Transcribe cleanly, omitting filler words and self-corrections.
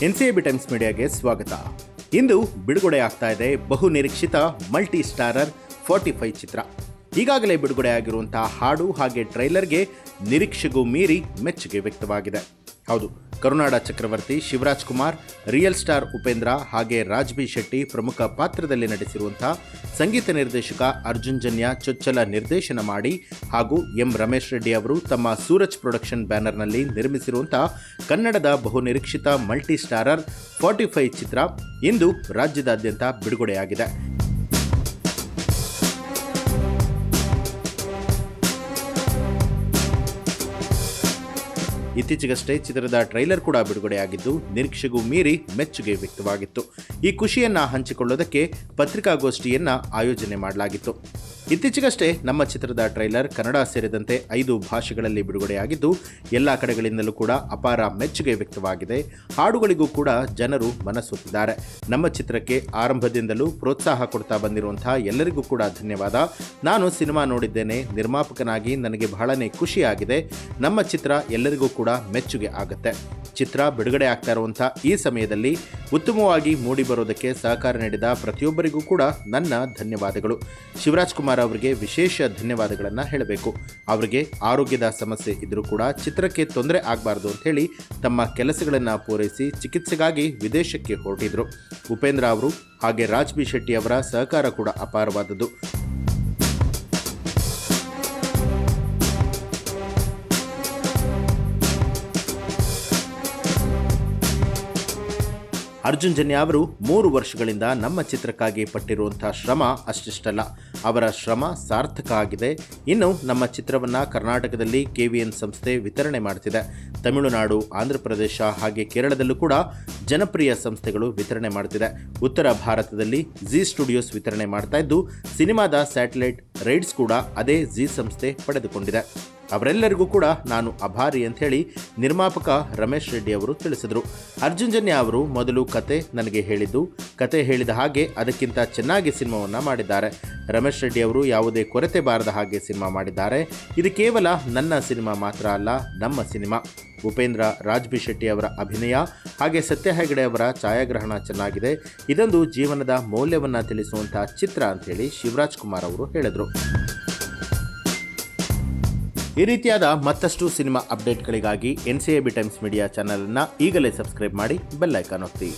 ಎನ್ಸಿಎಬಿ times ಮೀಡಿಯಾಗೆ ಸ್ವಾಗತ. ಇಂದು ಬಿಡುಗಡೆ ಆಗ್ತಾ ಇದೆ ಬಹು ನಿರೀಕ್ಷಿತ ಮಲ್ಟಿ ಸ್ಟಾರರ್ 45 ಚಿತ್ರ. ಈಗಾಗಲೇ ಬಿಡುಗಡೆ ಆಗಿರುವಂತಹ ಹಾಡು ಹಾಗೆ ಟ್ರೈಲರ್ಗೆ ನಿರೀಕ್ಷೆಗೂ ಮೀರಿ ಮೆಚ್ಚುಗೆ ವ್ಯಕ್ತವಾಗಿದೆ. ಹೌದು, ಕರುನಾಡ ಚಕ್ರವರ್ತಿ ಶಿವರಾಜ್ ಕುಮಾರ್, ರಿಯಲ್ ಸ್ಟಾರ್ ಉಪೇಂದ್ರ ಹಾಗೆ ರಾಜ್ ಬಿ ಶೆಟ್ಟಿ ಪ್ರಮುಖ ಪಾತ್ರದಲ್ಲಿ ನಟಿಸಿರುವಂತಹ ಸಂಗೀತ ನಿರ್ದೇಶಕ ಅರ್ಜುನ್ ಜನ್ಯ ಚೊಚ್ಚಲ ನಿರ್ದೇಶನ ಮಾಡಿ ಹಾಗೂ ಎಂ ರಮೇಶ್ ರೆಡ್ಡಿ ಅವರು ತಮ್ಮ ಸೂರಜ್ ಪ್ರೊಡಕ್ಷನ್ ಬ್ಯಾನರ್ನಲ್ಲಿ ನಿರ್ಮಿಸಿರುವಂತಹ ಕನ್ನಡದ ಬಹುನಿರೀಕ್ಷಿತ ಮಲ್ಟಿ ಸ್ಟಾರರ್ 45 ಚಿತ್ರ ಇಂದು ರಾಜ್ಯದಾದ್ಯಂತ ಬಿಡುಗಡೆಯಾಗಿದೆ. ಇತ್ತೀಚೆಗಷ್ಟೇ ಚಿತ್ರದ ಟ್ರೈಲರ್ ಕೂಡ ಬಿಡುಗಡೆಯಾಗಿದ್ದು ನಿರೀಕ್ಷೆಗೂ ಮೀರಿ ಮೆಚ್ಚುಗೆ ವ್ಯಕ್ತವಾಗಿತ್ತು. ಈ ಖುಷಿಯನ್ನ ಹಂಚಿಕೊಳ್ಳೋದಕ್ಕೆ ಪತ್ರಿಕಾಗೋಷ್ಠಿಯನ್ನ ಆಯೋಜನೆ ಮಾಡಲಾಗಿತ್ತು. ಇತ್ತೀಚೆಗಷ್ಟೇ ನಮ್ಮ ಚಿತ್ರದ ಟ್ರೈಲರ್ ಕನ್ನಡ ಸೇರಿದಂತೆ 5 ಭಾಷೆಗಳಲ್ಲಿ ಬಿಡುಗಡೆಯಾಗಿದ್ದು ಎಲ್ಲ ಕಡೆಗಳಿಂದಲೂ ಕೂಡ ಅಪಾರ ಮೆಚ್ಚುಗೆ ವ್ಯಕ್ತವಾಗಿದೆ. ಹಾಡುಗಳಿಗೂ ಕೂಡ ಜನರು ಮನಸೂತಿದ್ದಾರೆ. ನಮ್ಮ ಚಿತ್ರಕ್ಕೆ ಆರಂಭದಿಂದಲೂ ಪ್ರೋತ್ಸಾಹ ಕೊಡ್ತಾ ಬಂದಿರುವಂತಹ ಎಲ್ಲರಿಗೂ ಕೂಡ ಧನ್ಯವಾದ. ನಾನು ಸಿನಿಮಾ ನೋಡಿದ್ದೇನೆ, ನಿರ್ಮಾಪಕನಾಗಿ ನನಗೆ ಬಹಳನೇ ಖುಷಿಯಾಗಿದೆ. ನಮ್ಮ ಚಿತ್ರ ಎಲ್ಲರಿಗೂ ಕೂಡ ಮೆಚ್ಚುಗೆ ಆಗುತ್ತೆ. ಚಿತ್ರ ಬಿಡುಗಡೆ ಆಗ್ತಾ ಇರುವಂತಹ ಈ ಸಮಯದಲ್ಲಿ ಉತ್ತಮವಾಗಿ ಮೂಡಿ ಬರೋದಕ್ಕೆ ಸಹಕಾರ ನೀಡಿದ ಪ್ರತಿಯೊಬ್ಬರಿಗೂ ಕೂಡ ನನ್ನ ಧನ್ಯವಾದಗಳು. ಶಿವರಾಜ್ ಕುಮಾರ್ ಅವರಿಗೆ ವಿಶೇಷ ಧನ್ಯವಾದಗಳನ್ನು ಹೇಳಬೇಕು. ಅವರಿಗೆ ಆರೋಗ್ಯದ ಸಮಸ್ಯೆ ಇದ್ರೂ ಕೂಡ ಚಿತ್ರಕ್ಕೆ ತೊಂದರೆ ಆಗಬಾರ್ದು ಅಂತ ಹೇಳಿ ತಮ್ಮ ಕೆಲಸಗಳನ್ನು ಪೂರೈಸಿ ಚಿಕಿತ್ಸೆಗಾಗಿ ವಿದೇಶಕ್ಕೆ ಹೊರಟಿದ್ರು. ಉಪೇಂದ್ರ ಅವರು ಹಾಗೆ ರಾಜ್ ಬಿ ಶೆಟ್ಟಿ ಅವರ ಸಹಕಾರ ಕೂಡ ಅಪಾರವಾದದ್ದು. ಅರ್ಜುನ್ ಜನ್ಯ ಅವರು 3 ವರ್ಷಗಳಿಂದ ನಮ್ಮ ಚಿತ್ರಕ್ಕಾಗಿ ಪಟ್ಟಿರುವಂತಹ ಶ್ರಮ ಅಷ್ಟಿಷ್ಟಲ್ಲ, ಅವರ ಶ್ರಮ ಸಾರ್ಥಕ ಆಗಿದೆ. ಇನ್ನು ನಮ್ಮ ಚಿತ್ರವನ್ನು ಕರ್ನಾಟಕದಲ್ಲಿ KVN ಸಂಸ್ಥೆ ವಿತರಣೆ ಮಾಡ್ತಿದೆ. ತಮಿಳುನಾಡು, ಆಂಧ್ರ ಪ್ರದೇಶ ಹಾಗೆ ಕೇರಳದಲ್ಲೂ ಕೂಡ ಜನಪ್ರಿಯ ಸಂಸ್ಥೆಗಳು ವಿತರಣೆ ಮಾಡ್ತಿದೆ. ಉತ್ತರ ಭಾರತದಲ್ಲಿ ಜಿ ಸ್ಟುಡಿಯೋಸ್ ವಿತರಣೆ ಮಾಡ್ತಾ ಇದ್ದು ಸಿನಿಮಾದ ಸ್ಯಾಟಲೈಟ್ ರೈಟ್ಸ್ ಕೂಡ ಅದೇ ಜಿ ಸಂಸ್ಥೆ ಪಡೆದುಕೊಂಡಿದೆ. ಅವರೆಲ್ಲರಿಗೂ ಕೂಡ ನಾನು ಆಭಾರಿ ಅಂತ ಹೇಳಿ ನಿರ್ಮಾಪಕ ರಮೇಶ್ ರೆಡ್ಡಿ ಅವರು ತಿಳಿಸಿದರು. ಅರ್ಜುನ್ ಜನ್ಯ ಅವರು ಮೊದಲು ಕತೆ ನನಗೆ ಹೇಳಿದ್ದು, ಕತೆ ಹೇಳಿದ ಹಾಗೆ ಅದಕ್ಕಿಂತ ಚೆನ್ನಾಗಿ ಸಿನಿಮಾವನ್ನು ಮಾಡಿದ್ದಾರೆ. ರಮೇಶ್ ರೆಡ್ಡಿ ಅವರು ಯಾವುದೇ ಕೊರತೆ ಬಾರದ ಹಾಗೆ ಸಿನಿಮಾ ಮಾಡಿದ್ದಾರೆ. ಇದು ಕೇವಲ ನನ್ನ ಸಿನಿಮಾ ಮಾತ್ರ ಅಲ್ಲ, ನಮ್ಮ ಸಿನಿಮಾ. ಉಪೇಂದ್ರ, ರಾಜ್ ಬಿ ಶೆಟ್ಟಿ ಅವರ ಅಭಿನಯ ಹಾಗೆ ಸತ್ಯ ಹೆಗಡೆ ಅವರ ಛಾಯಾಗ್ರಹಣ ಚೆನ್ನಾಗಿದೆ. ಇದೊಂದು ಜೀವನದ ಮೌಲ್ಯವನ್ನು ತಿಳಿಸುವಂತಹ ಚಿತ್ರ ಅಂತ ಹೇಳಿ ಶಿವರಾಜ್ ಕುಮಾರ್ ಅವರು ಹೇಳಿದರು. ಈ ರೀತಿಯಾದ ಮತ್ತಷ್ಟು ಸಿನಿಮಾ ಅಪ್ಡೇಟ್ಗಳಿಗಾಗಿ ಎನ್ಸಿಎಬಿ ಟೈಮ್ಸ್ ಮೀಡಿಯಾ ಚಾನಲನ್ನು ಈಗಲೇ ಸಬ್ಸ್ಕ್ರೈಬ್ ಮಾಡಿ ಬೆಲ್ ಐಕಾನ್ ಒತ್ತಿ.